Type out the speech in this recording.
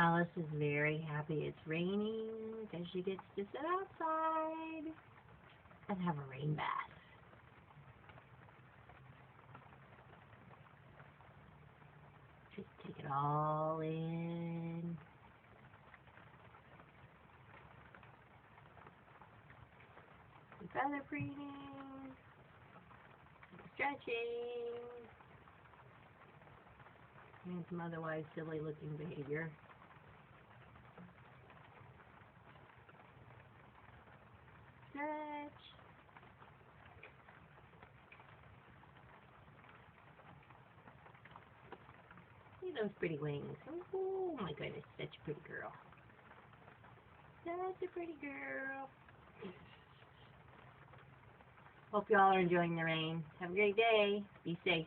Alice is very happy it's raining because she gets to sit outside and have a rain bath. Just take it all in. Feather preening, stretching, and some otherwise silly looking behavior. Stretch. See those pretty wings. Oh my goodness, such a pretty girl. Such a pretty girl. Hope you all are enjoying the rain. Have a great day. Be safe.